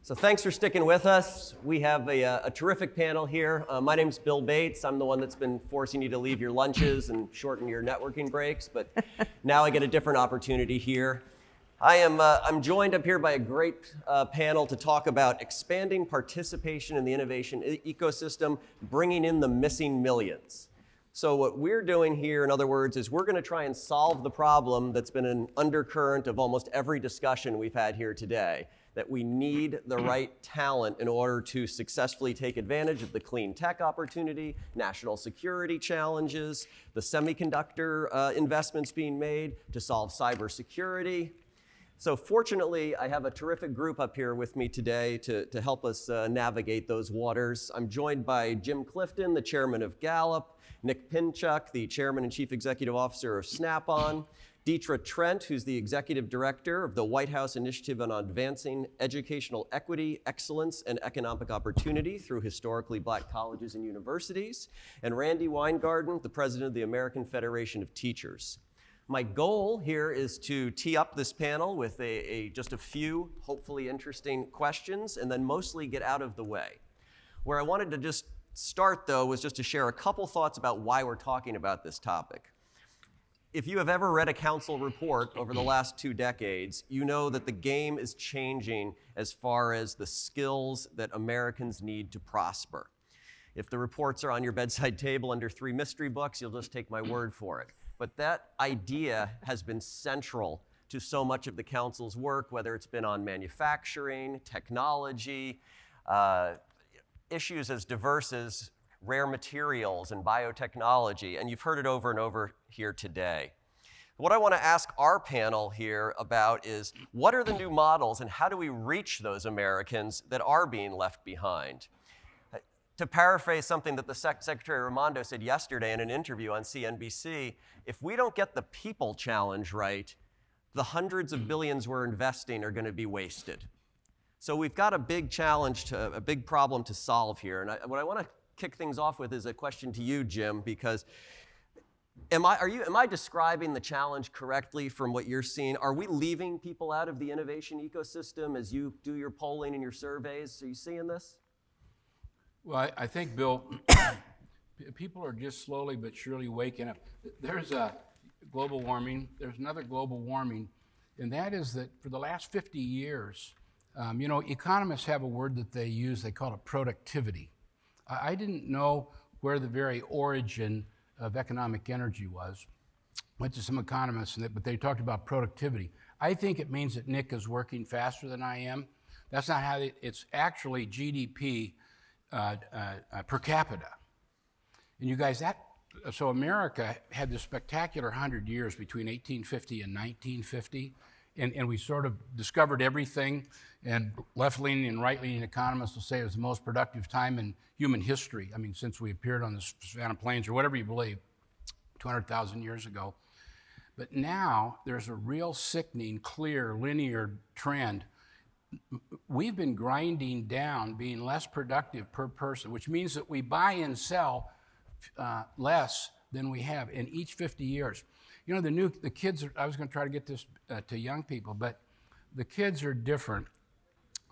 So thanks for sticking with us. We have a terrific panel here. My name's Bill Bates. I'm the one that's been forcing you to leave your lunches and shorten your networking breaks, but now I get a different opportunity here. I'm joined up here by a great panel to talk about expanding participation in the innovation ecosystem, bringing in the missing millions. So what we're doing here, in other words, is we're going to try and solve the problem that's been an undercurrent of almost every discussion we've had here today, that we need the right talent in order to successfully take advantage of the clean tech opportunity, national security challenges, the semiconductor investments being made to solve cybersecurity. So fortunately, I have a terrific group up here with me today to help us navigate those waters. I'm joined by Jim Clifton, the chairman of Gallup, Nick Pinchuk, the chairman and chief executive officer of Snap-on, Dietra Trent, who's the executive director of the White House Initiative on Advancing Educational Equity, Excellence, and Economic Opportunity through historically black colleges and universities, and Randi, Weingarten, the president of the American Federation of Teachers. My goal here is to tee up this panel with just a few hopefully interesting questions and then mostly get out of the way. Where I wanted to just start, though, was just to share a couple thoughts about why we're talking about this topic. If you have ever read a council report over the last 2 decades, you know that the game is changing as far as the skills that Americans need to prosper. If the reports are on your bedside table under 3 mystery books, you'll just take my word for it. But that idea has been central to so much of the council's work, whether it's been on manufacturing, technology, issues as diverse as rare materials and biotechnology, and you've heard it over and over here today. What I want to ask our panel here about is, what are the new models and how do we reach those Americans that are being left behind? To paraphrase something that the Secretary Raimondo said yesterday in an interview on CNBC, if we don't get the people challenge right, the hundreds of billions we're investing are going to be wasted. So we've got a big challenge, a big problem to solve here. And what I want to kick things off with is a question to you, Jim, because am I describing the challenge correctly from what you're seeing? Are we leaving people out of the innovation ecosystem as you do your polling and your surveys? Are you seeing this? Well, I think, Bill, people are just slowly but surely waking up. There's a global warming. There's another global warming, and that is that for the last 50 years, economists have a word that they use. They call it productivity. I didn't know where the very origin of economic energy was. Went to some economists, but they talked about productivity. I think it means that Nick is working faster than I am. That's not how it's actually GDP per capita. And you guys, so America had this spectacular 100 years between 1850 and 1950, and we sort of discovered everything, and left-leaning and right-leaning economists will say it was the most productive time in human history. I mean, since we appeared on the Savannah Plains, or whatever you believe, 200,000 years ago. But now there's a real sickening, clear, linear trend. We've been grinding down, being less productive per person, which means that we buy and sell less than we have in each 50 years. You know, the kids, I was going to try to get this to young people, but the kids are different.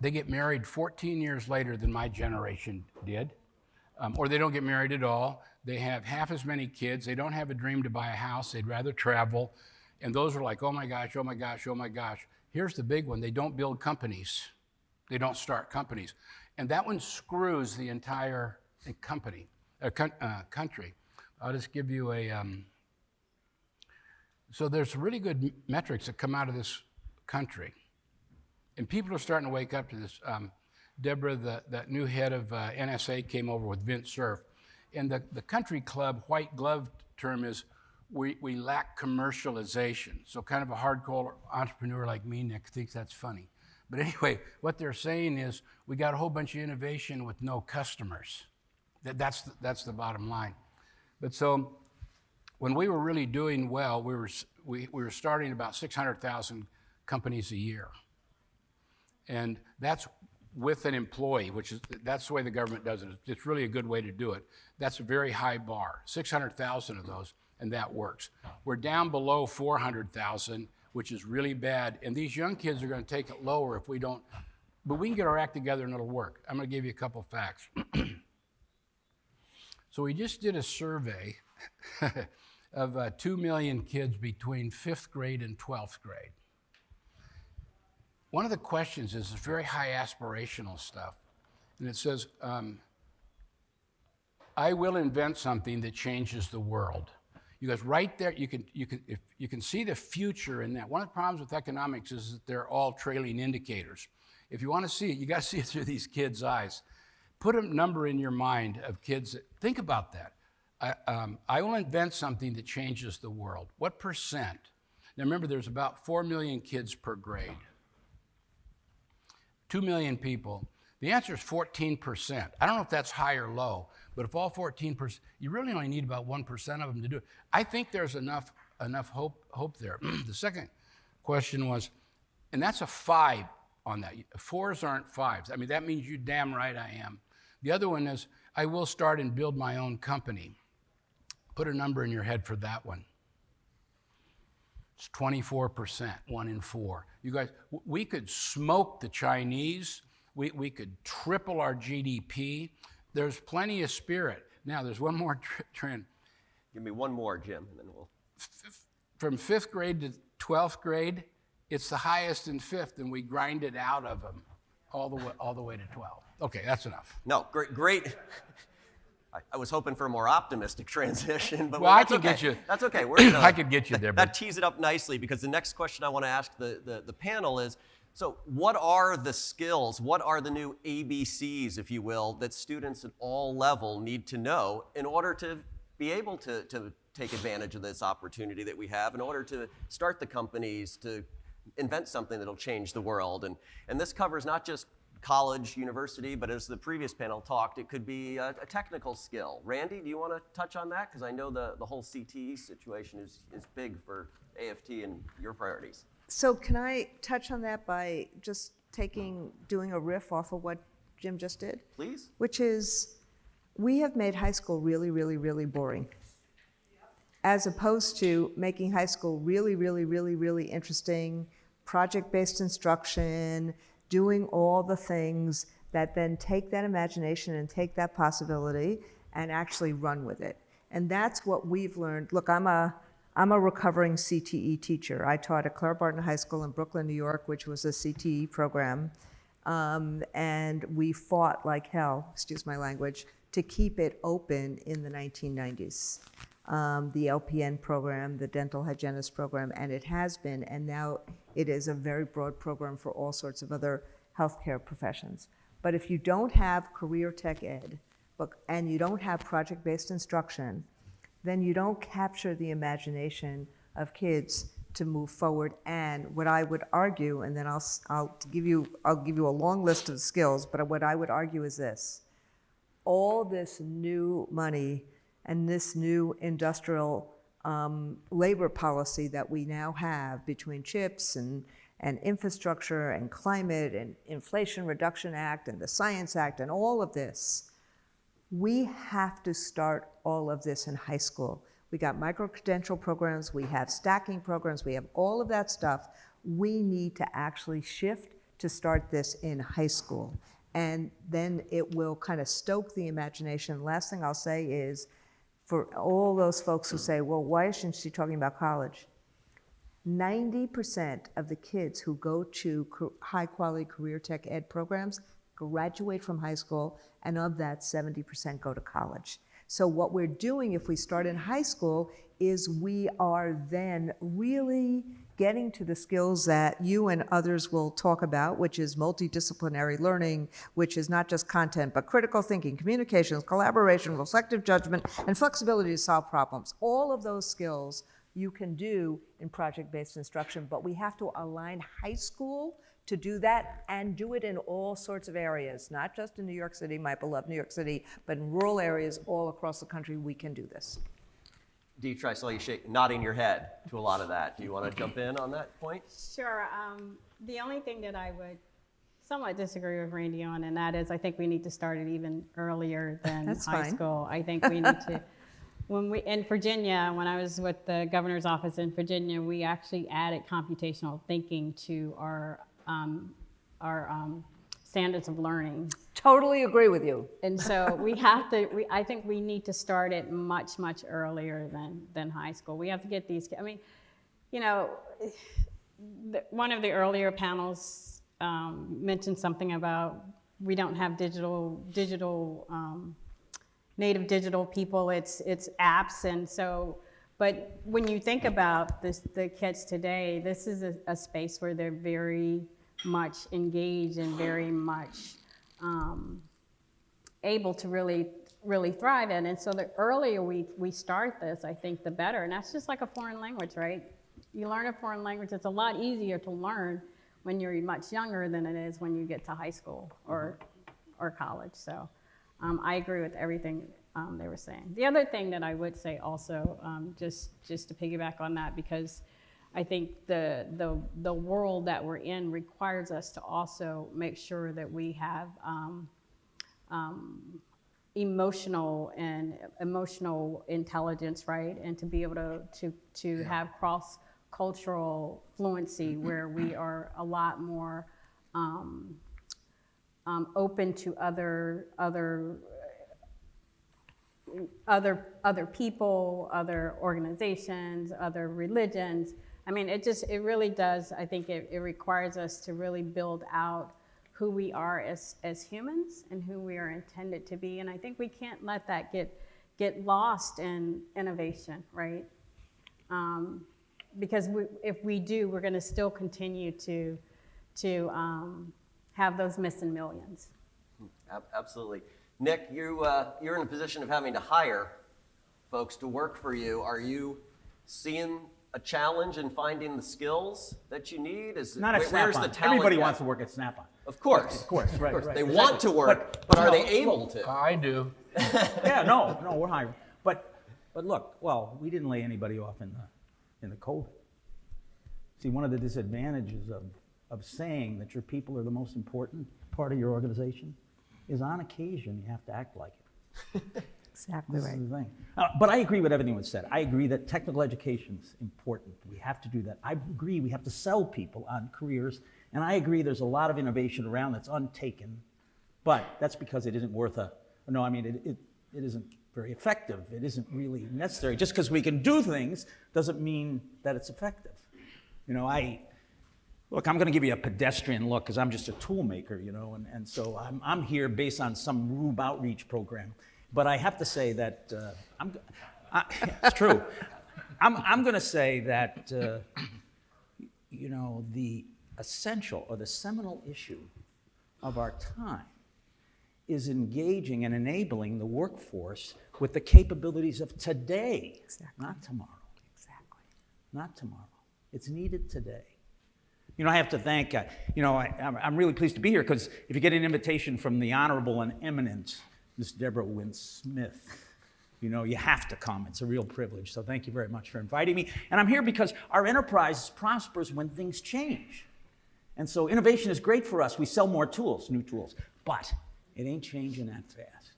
They get married 14 years later than my generation did, or they don't get married at all. They have half as many kids. They don't have a dream to buy a house. They'd rather travel. And those are like, oh my gosh, oh my gosh, oh my gosh. Here's the big one. They don't build companies. They don't start companies. And that one screws the entire country. I'll just give you so there's really good metrics that come out of this country. And people are starting to wake up to this. Deborah, that new head of NSA, came over with Vince Cerf. And the country club white glove term is, we lack commercialization. So kind of a hardcore entrepreneur like me, Nick, thinks that's funny. But anyway, what they're saying is we got a whole bunch of innovation with no customers. That's the bottom line. But so when we were really doing well, we were starting about 600,000 companies a year. And that's with an employee, that's the way the government does it. It's really a good way to do it. That's a very high bar, 600,000 of those, and that works. We're down below 400,000, which is really bad. And these young kids are going to take it lower if we don't but we can get our act together and it'll work. I'm going to give you a couple facts. So we just did a survey of 2 million kids between 5th grade and 12th grade. One of the questions is very high aspirational stuff. And it says, I will invent something that changes the world. You guys, right there, you can see the future in that. One of the problems with economics is that they're all trailing indicators. If you want to see it, you got to see it through these kids' eyes. Put a number in your mind of kids. Think about that. I will invent something that changes the world. What percent? Now remember, there's about 4 million kids per grade. 2 million people. The answer is 14%. I don't know if that's high or low, but if all 14%, you really only need about 1% of them to do it. I think there's enough hope there. The second question was, and that's a 5 on that. 4s aren't 5s. I mean, that means you damn right I am. The other one is, I will start and build my own company. Put a number in your head for that one. It's 24%, 1 in 4. You guys, we could smoke the Chinese. We could triple our GDP. There's plenty of spirit. Now, there's one more trend. Give me one more, Jim, and then we'll... From 5th grade to 12th grade, it's the highest in 5th, and we grind it out of them all the way to 12. Okay, that's enough. No, great. I was hoping for a more optimistic transition, but well, I that's can okay. get you. That's okay. I could get you there. That tees it up nicely, because the next question I want to ask the panel is, so what are the skills, what are the new ABCs, if you will, that students at all level need to know in order to be able to take advantage of this opportunity that we have, in order to start the companies, to invent something that'll change the world? And this covers not just college, university, but as the previous panel talked, it could be a technical skill. Randi, do you want to touch on that? Because I know the whole CTE situation is big for AFT and your priorities. So can I touch on that by just doing a riff off of what Jim just did? Please. Which is, we have made high school really, really, really boring, as opposed to making high school really, really, really, really interesting, project-based instruction, doing all the things that then take that imagination and take that possibility and actually run with it. And that's what we've learned. Look, I'm a recovering CTE teacher. I taught at Clara Barton High School in Brooklyn, New York, which was a CTE program. And we fought like hell, excuse my language, to keep it open in the 1990s. The LPN program, the dental hygienist program, and it has been, and now it is a very broad program for all sorts of other healthcare professions. But if you don't have career tech ed, and you don't have project-based instruction, then you don't capture the imagination of kids to move forward. And what I would argue, and then I'll give you a long list of skills, but what I would argue is this: all this new money and this new industrial labor policy that we now have between CHIPS and infrastructure and climate and Inflation Reduction Act and the Science Act and all of this, we have to start all of this in high school. We got micro-credential programs, we have stacking programs, we have all of that stuff. We need to actually shift to start this in high school. And then it will kind of stoke the imagination. Last thing I'll say is, for all those folks who say, well, why isn't she talking about college? 90% of the kids who go to high-quality career tech ed programs graduate from high school, and of that, 70% go to college. So what we're doing if we start in high school is we are then really getting to the skills that you and others will talk about, which is multidisciplinary learning, which is not just content, but critical thinking, communications, collaboration, reflective judgment, and flexibility to solve problems. All of those skills you can do in project-based instruction, but we have to align high school to do that and do it in all sorts of areas, not just in New York City, my beloved New York City, but in rural areas all across the country. We can do this. Dietra, I saw you nodding your head to a lot of that. Do you want to jump in on that point? Sure. The only thing that I would somewhat disagree with Randi on, and that is I think we need to start it even earlier than high school. I think we need to, in Virginia, when I was with the governor's office in Virginia, we actually added computational thinking to our standards of learning. Totally agree with you. And so we have to, I think we need to start it much, much earlier than high school. We have to get these, I mean, you know, one of the earlier panels mentioned something about we don't have native digital people, it's apps. And so, but when you think about this, the kids today, this is a space where they're very much engaged and very much able to really thrive in. And so the earlier we start this, I think the better. And that's just like a foreign language, right? You learn a foreign language, it's a lot easier to learn when you're much younger than it is when you get to high school or college. So I agree with everything they were saying. The other thing that I would say also, just to piggyback on that, because I think the world that we're in requires us to also make sure that we have emotional intelligence, right? And to be able to have cross-cultural fluency where we are a lot more open to other people, other organizations, other religions. I mean, it really does, I think it requires us to really build out who we are as humans and who we are intended to be. And I think we can't let that get lost in innovation, right? Because if we do, we're gonna still continue to have those missing millions. Absolutely. Nick, you're in a position of having to hire folks to work for you. Are you seeing a challenge in finding the skills that you need? Not at Snap-on. Everybody wants to work at Snap-on. Of course. Right. They want to work, but are they able to? I do. Yeah, no, we're hiring. But look, well, we didn't lay anybody off in the COVID. See, one of the disadvantages of saying that your people are the most important part of your organization is on occasion you have to act like it. Exactly right. This is the thing. But I agree with everything was said. I agree that technical education is important. We have to do that. I agree we have to sell people on careers, and I agree there's a lot of innovation around that's untaken, but that's because it isn't it isn't very effective. It isn't really necessary. Just because we can do things doesn't mean that it's effective. You know, Look, I'm going to give you a pedestrian look because I'm just a tool maker, you know, and so I'm here based on some Rube outreach program. But I have to say that it's true. I'm going to say that you know, the essential or the seminal issue of our time is engaging and enabling the workforce with the capabilities of today, not tomorrow. Exactly. Not tomorrow. It's needed today. You know, I have to thank, I'm really pleased to be here because if you get an invitation from the Honorable and Eminent Miss Deborah Wynne Smith, you know, you have to come. It's a real privilege. So thank you very much for inviting me. And I'm here because our enterprise prospers when things change. And so innovation is great for us. We sell more tools, new tools, but it ain't changing that fast.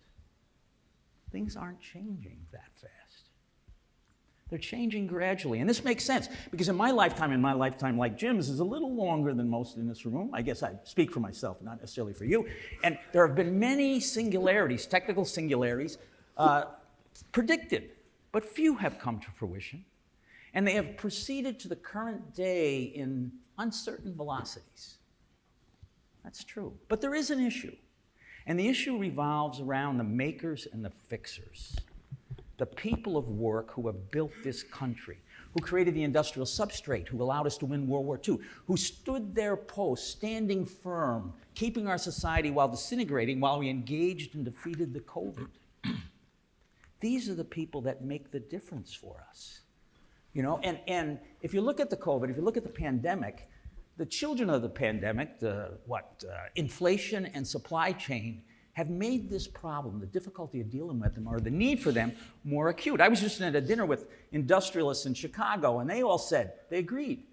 Things aren't changing that fast. They're changing gradually. And this makes sense because in my lifetime, like Jim's, is a little longer than most in this room. I guess I speak for myself, not necessarily for you. And there have been many singularities, technical singularities, predicted, but few have come to fruition. And they have proceeded to the current day in uncertain velocities. That's true. But there is an issue. And the issue revolves around the makers and the fixers. The people of work who have built this country, who created the industrial substrate, who allowed us to win World War II, who stood their post, standing firm, keeping our society while disintegrating, while we engaged and defeated the COVID. These are the people that make the difference for us. You know, and if you look at the COVID, if you look at the pandemic, the children of the pandemic, inflation and supply chain, have made this problem, the difficulty of dealing with them, or the need for them, more acute. I was just at a dinner with industrialists in Chicago, and they all said, they agreed,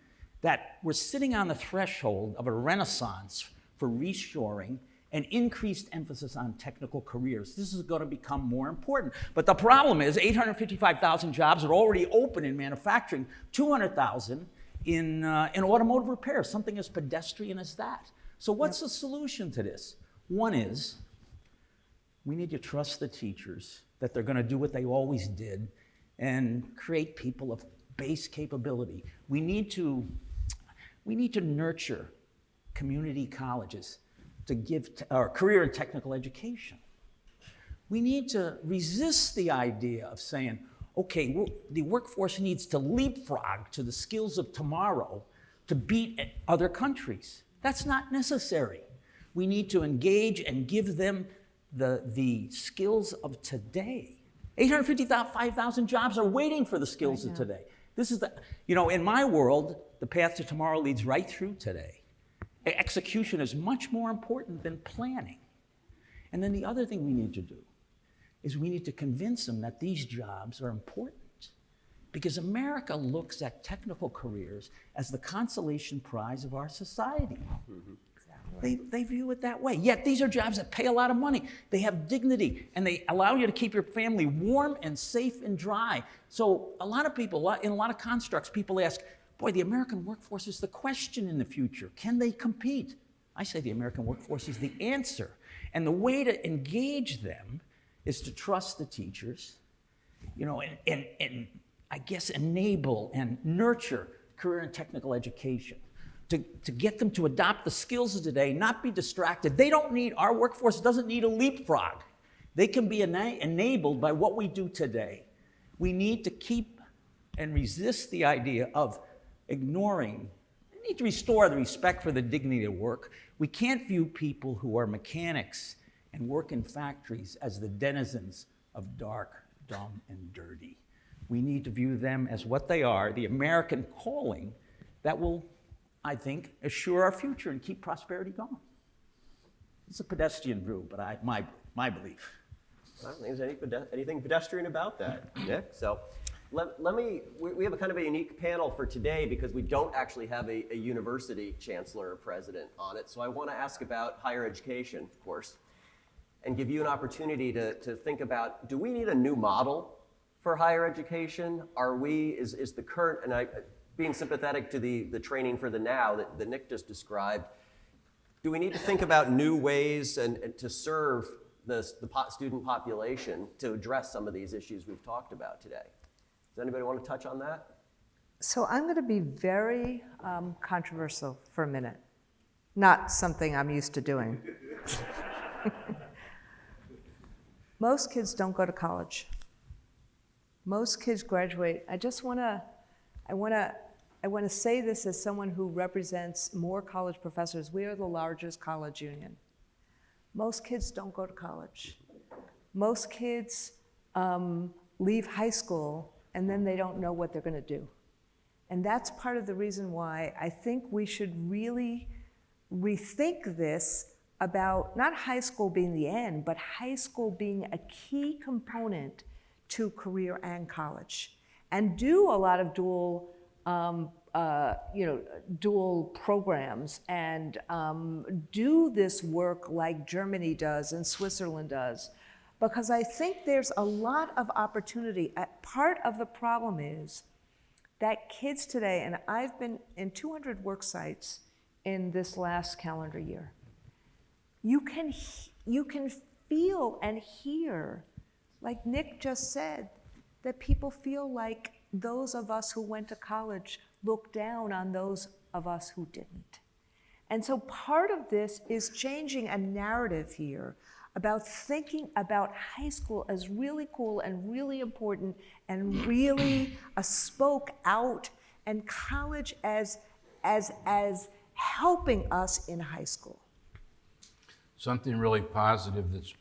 that we're sitting on the threshold of a renaissance for reshoring and increased emphasis on technical careers. This is going to become more important. But the problem is 855,000 jobs are already open in manufacturing, 200,000 in automotive repair, something as pedestrian as that. So what's the solution to this? One is, we need to trust the teachers that they're going to do what they always did and create people of base capability. We need to nurture community colleges to give our career and technical education. We need to resist the idea of saying, okay, the workforce needs to leapfrog to the skills of tomorrow to beat other countries. That's not necessary. We need to engage and give them the skills of today. 855,000 jobs are waiting for the skills of today. This is in my world, the path to tomorrow leads right through today. Execution is much more important than planning. And then the other thing we need to do is we need to convince them that these jobs are important. Because America looks at technical careers as the consolation prize of our society. They view it that way. Yet these are jobs that pay a lot of money. They have dignity, and they allow you to keep your family warm and safe and dry. So a lot of people, in a lot of constructs, people ask, boy, the American workforce is the question in the future. Can they compete? I say the American workforce is the answer. And the way to engage them is to trust the teachers, and I guess enable and nurture career and technical education. To get them to adopt the skills of today, not be distracted. Our workforce doesn't need a leapfrog. They can be enabled by what we do today. We need to keep and resist the idea of ignoring. We need to restore the respect for the dignity of work. We can't view people who are mechanics and work in factories as the denizens of dark, dumb, and dirty. We need to view them as what they are, the American calling that will, I think, assure our future and keep prosperity going. It's a pedestrian view, but my belief. I don't think there's anything pedestrian about that, Nick. So we have a kind of a unique panel for today because we don't actually have a university chancellor or president on it. So I want to ask about higher education, of course, and give you an opportunity to think about, do we need a new model for higher education? Is the current, and being sympathetic to the training for the now that Nick just described, do we need to think about new ways and to serve the student population to address some of these issues we've talked about today? Does anybody want to touch on that? So I'm going to be very controversial for a minute. Not something I'm used to doing. Most kids don't go to college. Most kids graduate. I want to say this as someone who represents more college professors. We are the largest college union. Most kids don't go to college. Most kids leave high school and then they don't know what they're going to do. And that's part of the reason why I think we should really rethink this about not high school being the end, but high school being a key component to career and college, and do a lot of dual programs, and do this work like Germany does and Switzerland does, because I think there's a lot of opportunity. Part of the problem is that kids today, and I've been in 200 work sites in this last calendar year, you can feel and hear, like Nick just said, that people feel like those of us who went to college look down on those of us who didn't. And so part of this is changing a narrative here about thinking about high school as really cool and really important and really spoke out, and college as helping us in high school. Something really positive that's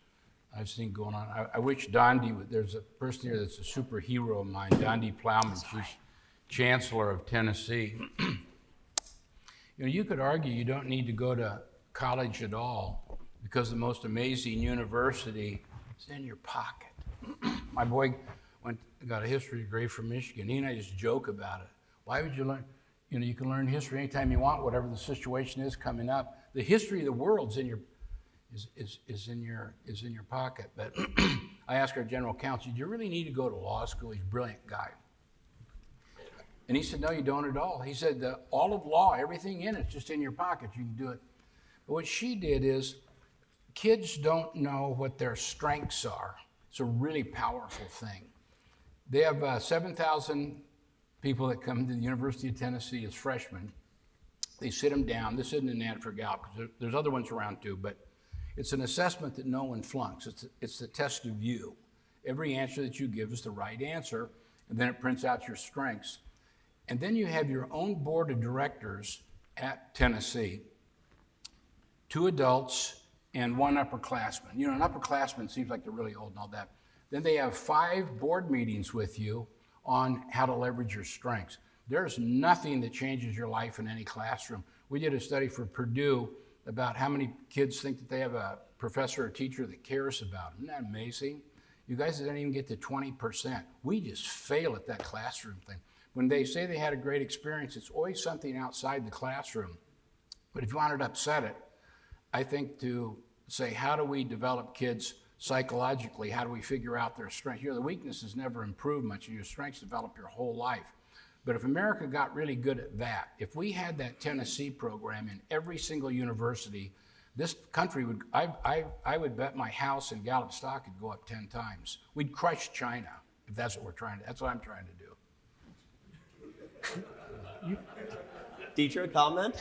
I've seen going on. I wish Dondi, there's a person here that's a superhero of mine, Dondi Plowman. She's Chancellor of Tennessee. You could argue you don't need to go to college at all because the most amazing university is in your pocket. My boy got a history degree from Michigan. He and I just joke about it. Why would you learn? You can learn history anytime you want, whatever the situation is coming up. The history of the world's in your is in your pocket. But I asked our general counsel, do you really need to go to law school? He's a brilliant guy. And he said, no, you don't at all. He said, all of law, everything in it's just in your pocket. You can do it. What she did is, kids don't know what their strengths are. It's a really powerful thing. They have 7,000 people that come to the University of Tennessee as freshmen. They sit them down. This isn't an ad for Gallup, because there's other ones around too, but it's an assessment that no one flunks. It's the test of you. Every answer that you give is the right answer, and then it prints out your strengths. And then you have your own board of directors at Tennessee, 2 adults and 1 upperclassman. You know, an upperclassman seems like they're really old and all that. Then they have 5 board meetings with you on how to leverage your strengths. There's nothing that changes your life in any classroom. We did a study for Purdue about how many kids think that they have a professor or teacher that cares about them. Isn't that amazing? You guys didn't even get to 20%. We just fail at that classroom thing. When they say they had a great experience, it's always something outside the classroom. But if you wanted to upset it, I think to say, how do we develop kids psychologically? How do we figure out their strengths? You know, the weaknesses never improve much, and your strengths develop your whole life. But if America got really good at that, if we had that Tennessee program in every single university, this country would, I would bet my house in Gallup stock would go up 10 times. We'd crush China, if that's what that's what I'm trying to do. Dietra, comment?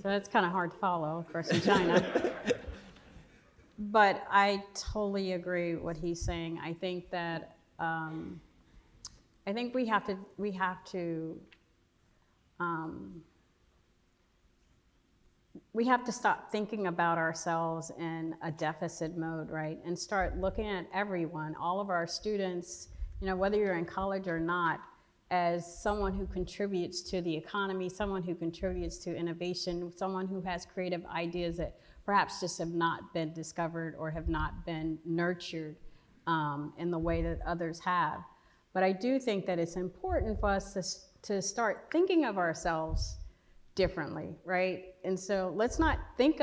So that's kind of hard to follow, of course, in China. But I totally agree with what he's saying. I think that we have to stop thinking about ourselves in a deficit mode, right? And start looking at everyone, all of our students, you know, whether you're in college or not, as someone who contributes to the economy, someone who contributes to innovation, someone who has creative ideas that perhaps just have not been discovered or have not been nurtured in the way that others have. But I do think that it's important for us to start thinking of ourselves differently, right? And so let's think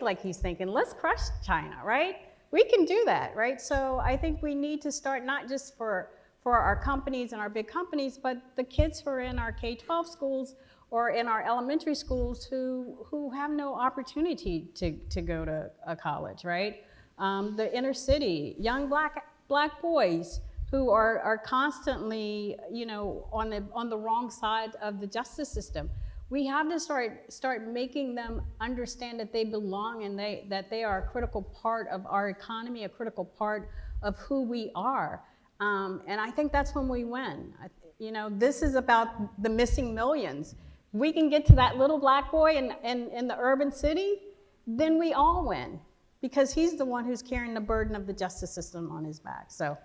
like he's thinking, let's crush China, right? We can do that, right? So I think we need to start not just for our companies and our big companies, but the kids who are in our K-12 schools or in our elementary schools who have no opportunity to go to a college, right? The inner city, young black boys who are constantly, you know, on the wrong side of the justice system. We have to start making them understand that they belong and that they are a critical part of our economy, a critical part of who we are. And I think that's when we win. You know, this is about the missing millions. If we can get to that little black boy in the urban city, then we all win, because he's the one who's carrying the burden of the justice system on his back. So,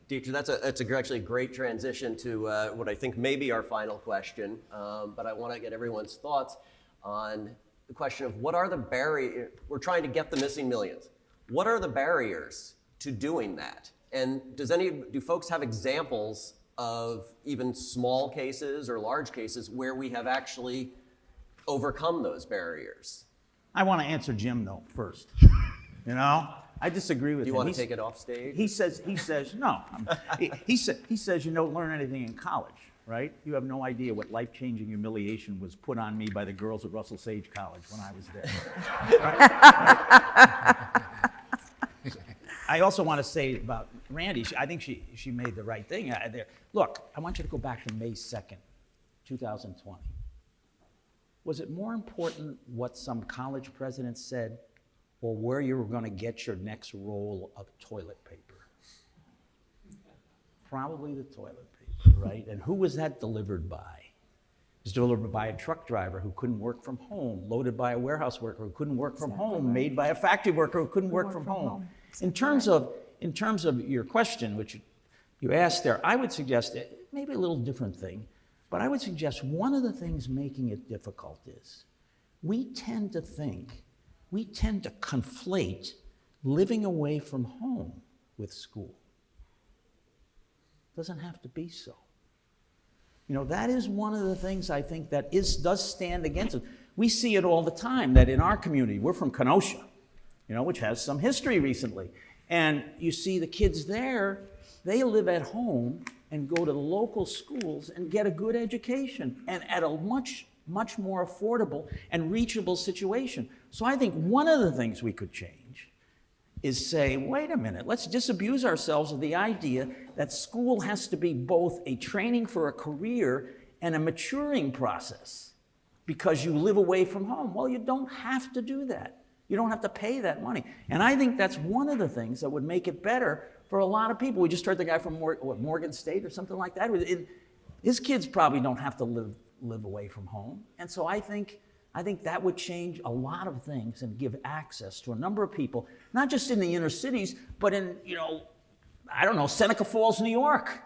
Dietra, that's actually a great transition to what I think may be our final question, but I want to get everyone's thoughts on the question of what are the barriers. We're trying to get the missing millions. What are the barriers to doing that? And do folks have examples of even small cases or large cases where we have actually overcome those barriers? I want to answer Jim though first. You know, I disagree with him. Do you want to take it off stage? He says no. He says you don't learn anything in college, right? You have no idea what life-changing humiliation was put on me by the girls at Russell Sage College when I was there. Right? I also want to say about Randi, I think she made the right thing there. Look, I want you to go back to May 2nd, 2020. Was it more important what some college president said or where you were going to get your next roll of toilet paper? Probably the toilet paper, right? And who was that delivered by? It was delivered by a truck driver who couldn't work from home, loaded by a warehouse worker who couldn't work from home, made by a factory worker who couldn't work from home. In terms of your question, which you asked there, I would suggest maybe a little different thing, but I would suggest one of the things making it difficult is we tend to conflate living away from home with school. Doesn't have to be so. You know, that is one of the things I think that does stand against it. We see it all the time that in our community, we're from Kenosha, you know, which has some history recently. And you see the kids there, they live at home and go to the local schools and get a good education and at a much much more affordable and reachable situation. So I think one of the things we could change is say, wait a minute, let's disabuse ourselves of the idea that school has to be both a training for a career and a maturing process because you live away from home. Well, you don't have to do that. You don't have to pay that money. And I think that's one of the things that would make it better for a lot of people. We just heard the guy from Morgan State or something like that. His kids probably don't have to live away from home. And so I think that would change a lot of things and give access to a number of people, not just in the inner cities, but in, I don't know, Seneca Falls, New York,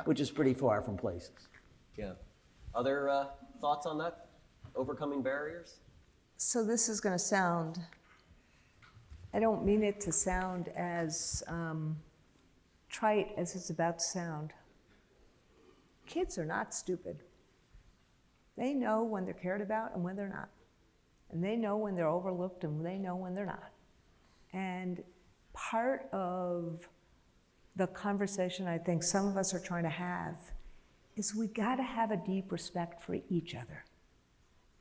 which is pretty far from places. Yeah. Other thoughts on that? Overcoming barriers? So this is going to sound, I don't mean it to sound as trite as it's about to sound. Kids are not stupid. They know when they're cared about and when they're not. And they know when they're overlooked and they know when they're not. And part of the conversation I think some of us are trying to have is we got to have a deep respect for each other.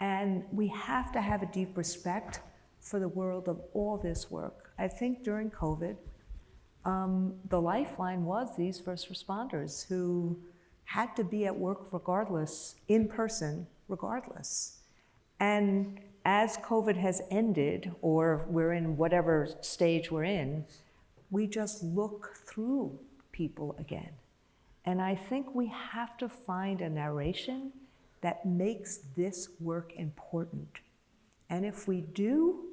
And we have to have a deep respect for the world of all this work. I think during COVID, the lifeline was these first responders who had to be at work regardless, in person, regardless. And as COVID has ended, or we're in whatever stage we're in, we just look through people again. And I think we have to find a narration that makes this work important. And if we do,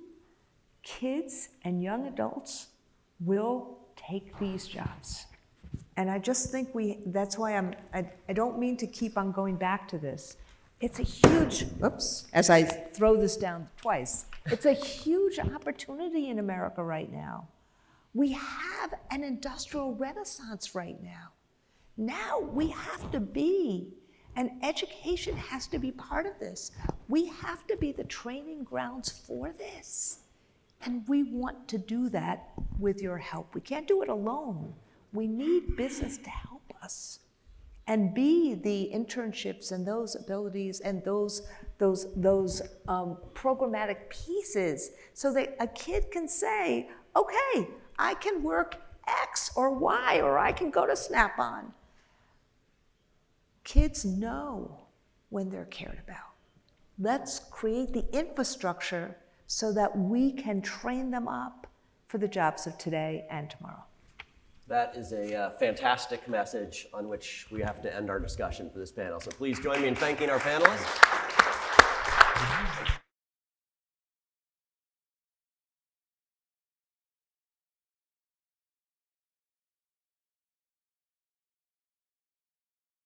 kids and young adults will take these jobs. And I just think that's why I don't mean to keep on going back to this. It's a huge, as I throw this down twice, it's a huge opportunity in America right now. We have an industrial renaissance right now. Now we have to be, and education has to be part of this. We have to be the training grounds for this. And we want to do that with your help. We can't do it alone. We need business to help us and be the internships and those abilities and those programmatic pieces so that a kid can say, okay, I can work X or Y, or I can go to Snap-on. Kids know when they're cared about. Let's create the infrastructure so that we can train them up for the jobs of today and tomorrow. That is a fantastic message on which we have to end our discussion for this panel. So please join me in thanking our panelists.